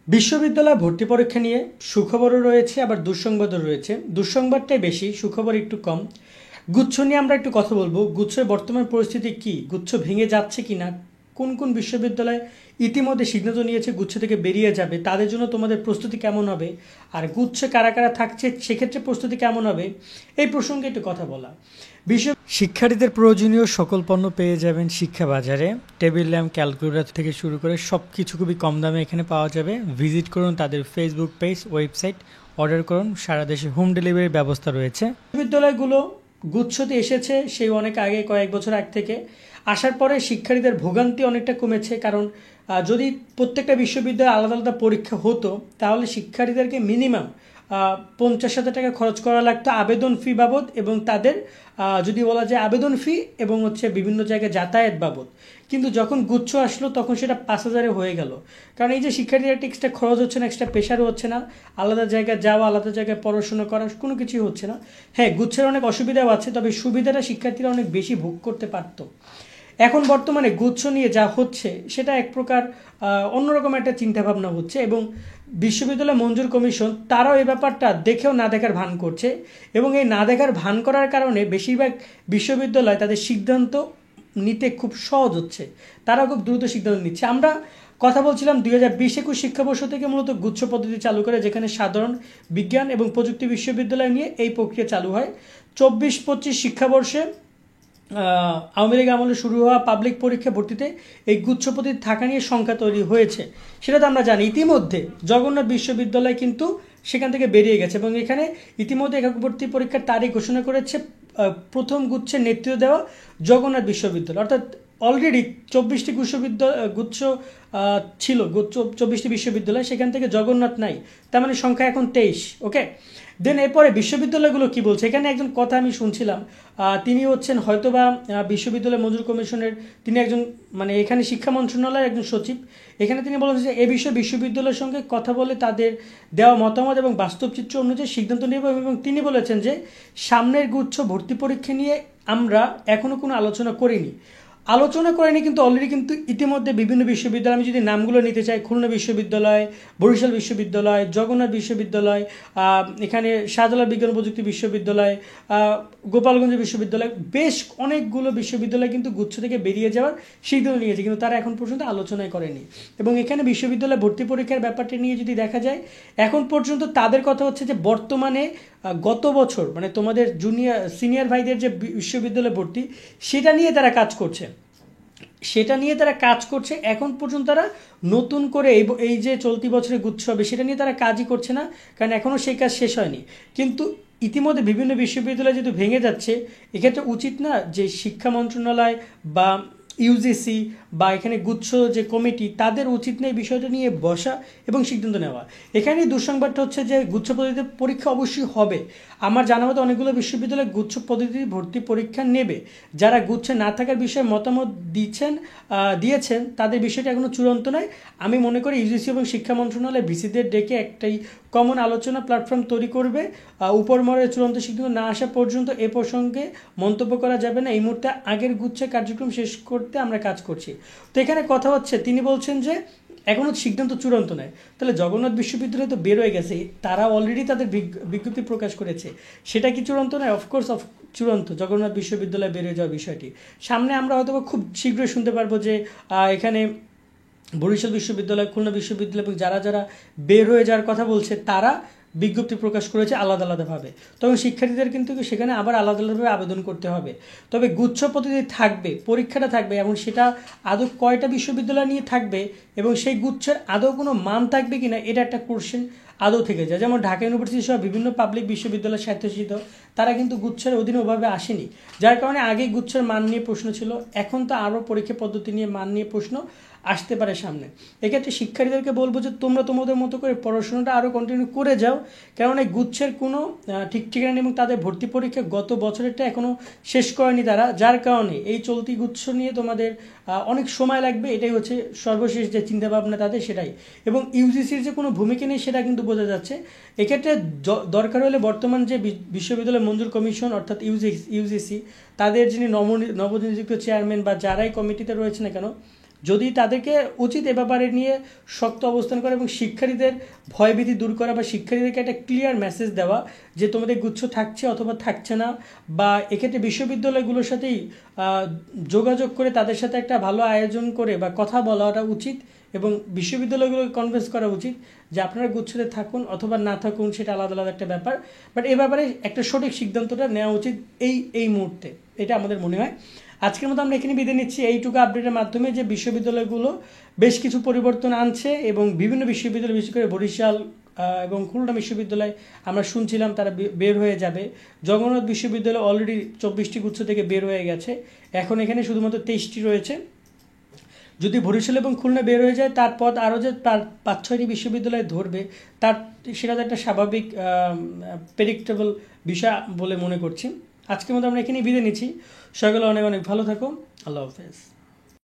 বিশ্ববিদ্যালয় ভর্তি পরীক্ষা নিয়ে সুখবরও রয়েছে, আবার দুঃসংবাদও রয়েছে। দুঃসংবাদটাই বেশি, সুখবর একটু কম। গুচ্ছ নিয়ে আমরা একটু কথা বলবো। গুচ্ছের বর্তমান পরিস্থিতি কি, গুচ্ছ ভেঙে যাচ্ছে কি না, কোন কোন বিশ্ববিদ্যালয় ইতিমধ্যে সিদ্ধান্ত নিয়েছে গুচ্ছ থেকে বেরিয়ে যাবে, তাদের জন্য তোমাদের প্রস্তুতি কেমন হবে, আর গুচ্ছে কারা কারা থাকছে সেক্ষেত্রে প্রস্তুতি কেমন হবে, এই প্রসঙ্গে একটু কথা বলা। বিশ্ব শিক্ষার্থীদের প্রয়োজনীয় সকল পণ্য পেয়ে যাবেন শিক্ষা বাজারে। টেবিল ল্যাম্প, ক্যালকুলেটর থেকে শুরু করে সব কিছু খুবই কম দামে এখানে পাওয়া যাবে। ভিজিট করুন তাদের ফেসবুক পেজ, ওয়েবসাইট, অর্ডার করুন। সারা দেশে হোম ডেলিভারির ব্যবস্থা রয়েছে। বিশ্ববিদ্যালয়গুলো গুচ্ছতে এসেছে সেই অনেক আগে, কয়েক বছর আগ থেকে। আসার পরে শিক্ষার্থীদের ভোগান্তি অনেকটা কমেছে, কারণ যদি প্রত্যেকটা বিশ্ববিদ্যালয়ে আলাদা আলাদা পরীক্ষা হতো তাহলে শিক্ষার্থীদেরকে মিনিমাম 50,000 টাকা খরচ করা লাগতো আবেদন ফি বাবদ, এবং তাদের যদি বলা যায় আবেদন ফি এবং বিভিন্ন জায়গায় যাতায়াত বাবদ। কিন্তু যখন গুচ্ছ আসলো তখন সেটা 5,000-এ হয়ে গেল। কারণ এই যে শিক্ষার্থীরা এক্সট্রা খরচ হচ্ছে না, এক্সট্রা প্রেশারও হচ্ছে না, আলাদা জায়গায় যাওয়া, আলাদা জায়গায় পড়াশোনা করা, কোনো কিছুই হচ্ছে না। হ্যাঁ, গুচ্ছের অনেক অসুবিধাও আছে, তবে সুবিধাটা শিক্ষার্থীরা অনেক বেশি ভোগ করতে পারত। এখন বর্তমানে গুচ্ছ নিয়ে যা হচ্ছে সেটা এক প্রকার অন্যরকম একটা চিন্তাভাবনা হচ্ছে, এবং বিশ্ববিদ্যালয় মঞ্জুর কমিশন তারাও এই ব্যাপারটা দেখেও না দেখার ভান করছে, এবং এই না দেখার ভান করার কারণে বেশিরভাগ বিশ্ববিদ্যালয় তাদের সিদ্ধান্ত নিতে খুব সহজ হচ্ছে, তারাও খুব দ্রুত সিদ্ধান্ত নিচ্ছে। আমরা কথা বলছিলাম 2020-21 শিক্ষাবর্ষ থেকে মূলত গুচ্ছ পদ্ধতি চালু করে, যেখানে সাধারণ, বিজ্ঞান এবং প্রযুক্তি বিশ্ববিদ্যালয় নিয়ে এই প্রক্রিয়া চালু হয়। 24-25 শিক্ষাবর্ষে আওয়ামী লীগ আমলে শুরু হওয়া পাবলিক পরীক্ষা ভর্তিতে এই গুচ্ছ পদ্ধতি থাকা নিয়ে শঙ্কা তৈরি হয়েছে, সেটা তো আমরা জানি। ইতিমধ্যে জগন্নাথ বিশ্ববিদ্যালয় কিন্তু সেখান থেকে বেরিয়ে গেছে, এবং এখানে ইতিমধ্যে একক ভর্তি পরীক্ষার তারিখ ঘোষণা করেছে প্রথম গুচ্ছের নেতৃত্ব দেওয়া জগন্নাথ বিশ্ববিদ্যালয়। অর্থাৎ অলরেডি 24টি গুচ্ছ ছিল, 24টি বিশ্ববিদ্যালয়, সেখান থেকে জগন্নাথ নাই, তার মানে সংখ্যা এখন 23। ওকে, দেন এরপরে বিশ্ববিদ্যালয়গুলো কি বলছে, এখানে একজন কথা আমি শুনছিলাম, তিনি হচ্ছেন হয়তোবা বিশ্ববিদ্যালয় মঞ্জুর কমিশনের, তিনি একজন এখানে শিক্ষা মন্ত্রণালয়ের একজন সচিব। এখানে তিনি বলেছেন যে এ বিষয়ে বিশ্ববিদ্যালয়ের সঙ্গে কথা বলে তাদের দেওয়া মতামত এবং বাস্তব চিত্র অনুযায়ী সিদ্ধান্ত নেব, এবং তিনি বলেছেন যে সামনের গুচ্ছ ভর্তি পরীক্ষা নিয়ে আমরা এখনও কোনো আলোচনা করিনি, কিন্তু অলরেডি কিন্তু ইতিমধ্যে বিভিন্ন বিশ্ববিদ্যালয়, আমি যদি নামগুলো নিতে চাই, খুলনা বিশ্ববিদ্যালয়, বরিশাল বিশ্ববিদ্যালয়, জগন্নাথ বিশ্ববিদ্যালয়, এখানে শাহজালাল বিজ্ঞান ও প্রযুক্তি বিশ্ববিদ্যালয়, গোপালগঞ্জ বিশ্ববিদ্যালয়, বেশ অনেকগুলো বিশ্ববিদ্যালয় কিন্তু গুচ্ছ থেকে বেরিয়ে যাওয়ার সিদ্ধান্ত নিয়েছে, কিন্তু তারা এখন পর্যন্ত আলোচনাই করেনি। এবং এখানে বিশ্ববিদ্যালয় ভর্তি পরীক্ষার ব্যাপারটি নিয়ে যদি দেখা যায়, এখন পর্যন্ত তাদের কথা হচ্ছে যে বর্তমানে গত বছর তোমাদের সিনিয়র ভাইদের যে বিশ্ববিদ্যালয় ভর্তি, সেটা নিয়ে তারা কাজ করছে। এখন পর্যন্ত তারা নতুন করে এই যে চলতি বছরে গুচ্ছ হবে সেটা নিয়ে তারা কাজই করছে না, কারণ এখনও সেই কাজ শেষ হয়নি। কিন্তু ইতিমধ্যে বিভিন্ন বিশ্ববিদ্যালয় যেহেতু ভেঙে যাচ্ছে, এক্ষেত্রে উচিত না যে শিক্ষা মন্ত্রণালয় বা ইউজিসি বা এখানে গুচ্ছ যে কমিটি, তাদের উচিত নেই বিষয়টা নিয়ে বসা এবং সিদ্ধান্ত নেওয়া। এখানেই দুঃসংবাদটা হচ্ছে যে গুচ্ছ পদ্ধতিতে পরীক্ষা অবশ্যই হবে। আমার জানা মতো অনেকগুলো বিশ্ববিদ্যালয় গুচ্ছ পদ্ধতিতে ভর্তি পরীক্ষা নেবে। যারা গুচ্ছে না থাকার বিষয়ে মতামত দিয়েছেন তাদের বিষয়টা এখনও চূড়ান্ত নয়। আমি মনে করি ইউজিসি এবং শিক্ষা মন্ত্রণালয় ভিসিদের ডেকে একটাই কমন আলোচনা প্ল্যাটফর্ম তৈরি করবে। উপরমহলের চূড়ান্ত সিদ্ধান্ত না আসা পর্যন্ত এ প্রসঙ্গে মন্তব্য করা যাবে না। এই মুহূর্তে আগের গুচ্ছের কার্যক্রম শেষ করতে আমরা কাজ করছি। তো এখানে কথা হচ্ছে, তিনি বলছেন যে এখনও সিদ্ধান্ত চূড়ান্ত নয়। তাহলে জগন্নাথ বিশ্ববিদ্যালয় তো বের হয়ে গেছে, তারা অলরেডি তাদের বিজ্ঞপ্তি প্রকাশ করেছে, সেটা কি চূড়ান্ত নয়? অফকোর্স চূড়ান্ত, জগন্নাথ বিশ্ববিদ্যালয় বের হয়ে যাওয়ার বিষয়টি সামনে আমরা হয়তো খুব শীঘ্রই শুনতে পারবো যে এখানে বরিশাল বিশ্ববিদ্যালয়, খুলনা বিশ্ববিদ্যালয় এবং যারা যারা বের হয়ে যাওয়ার কথা বলছে তারা বিজ্ঞপ্তি প্রকাশ করেছে আলাদা আলাদাভাবে। তখন শিক্ষার্থীদের কিন্তু সেখানে আবার আলাদা আলাদাভাবে আবেদন করতে হবে। তবে গুচ্ছ পদ্ধতি থাকবে, পরীক্ষাটা থাকবে, এবং সেটা আদৌ কয়টা বিশ্ববিদ্যালয় নিয়ে থাকবে এবং সেই গুচ্ছের আদৌ কোনো মান থাকবে কিনা, এটা একটা কোশ্চেন আদৌ থেকে যায়। যেমন ঢাকা ইউনিভার্সিটি সহ বিভিন্ন পাবলিক বিশ্ববিদ্যালয় স্বায়ত্তশাসিত, তারা কিন্তু গুচ্ছের অধীনে ওভাবে আসেনি, যার কারণে আগেই গুচ্ছের মান নিয়ে প্রশ্ন ছিল, এখন তো আরও পরীক্ষা পদ্ধতি নিয়ে মান নিয়ে প্রশ্ন আসতে পারে সামনে। এক্ষেত্রে শিক্ষার্থীদেরকে বলবো যে তোমরা তোমাদের মতো করে পড়াশোনাটা আরও কন্টিনিউ করে যাও, কারণ এই গুচ্ছের কোনো ঠিক ঠিকানা নেই এবং তাদের ভর্তি পরীক্ষা গত বছরেরটা এখনও শেষ করেনি তারা, যার কারণে এই চলতি গুচ্ছ নিয়ে তোমাদের অনেক সময় লাগবে। এটাই হচ্ছে সর্বশেষ যে চিন্তাভাবনা তাদের, সেটাই। এবং ইউজিসির যে কোনো ভূমিকা নেই সেটা কিন্তু বোঝা যাচ্ছে। এক্ষেত্রে দরকার হলে বর্তমান যে বিশ্ববিদ্যালয় মঞ্জুর কমিশন অর্থাৎ ইউজিসি, তাদের যিনি নবনিযুক্ত চেয়ারম্যান বা যারাই কমিটিতে রয়েছে না কেন, যদি তাদেরকে উচিত এ ব্যাপারে নিয়ে শক্ত অবস্থান করা এবং শিক্ষার্থীদের ভয়ভীতি দূর করা বা শিক্ষার্থীদেরকে একটা ক্লিয়ার মেসেজ দেওয়া যে তোমাদের গুচ্ছ থাকছে অথবা থাকছে না, বা এক্ষেত্রে বিশ্ববিদ্যালয়গুলোর সাথেই যোগাযোগ করে তাদের সাথে একটা ভালো আয়োজন করে বা কথা বলাটা উচিত এবং বিশ্ববিদ্যালয়গুলোকে কনভিন্স করা উচিত যে আপনারা গুচ্ছতে থাকুন অথবা না থাকুন, সেটা আলাদা আলাদা একটা ব্যাপার, বাট এ ব্যাপারে একটা সঠিক সিদ্ধান্তটা নেওয়া উচিত এই মুহূর্তে, এটা আমাদের মনে হয়। আজকের মতো আমরা এখানে বিদায় নিচ্ছি এইটুকু আপডেটের মাধ্যমে যে বিশ্ববিদ্যালয়গুলো বেশ কিছু পরিবর্তন আনছে এবং বিভিন্ন বিশ্ববিদ্যালয়, বিশেষ করে বরিশাল এবং খুলনা বিশ্ববিদ্যালয় আমরা শুনছিলাম তারা বের হয়ে যাবে। জগন্নাথ বিশ্ববিদ্যালয় অলরেডি 24টি গুচ্ছ থেকে বের হয়ে গেছে, এখন এখানে শুধুমাত্র 23টি রয়েছে। যদি বরিশাল এবং খুলনা বের হয়ে যায়, তার পদ আরও যে 5-6টি বিশ্ববিদ্যালয় ধরবে, তার সেটা তো একটা স্বাভাবিক প্রেডিক্টেবল বিষয় বলে মনে করছি। আজকের মতো আমরা এখানেই বিদায় নিচ্ছি। সকলে অনেক অনেক ভালো থাকো। আল্লাহ হাফেজ।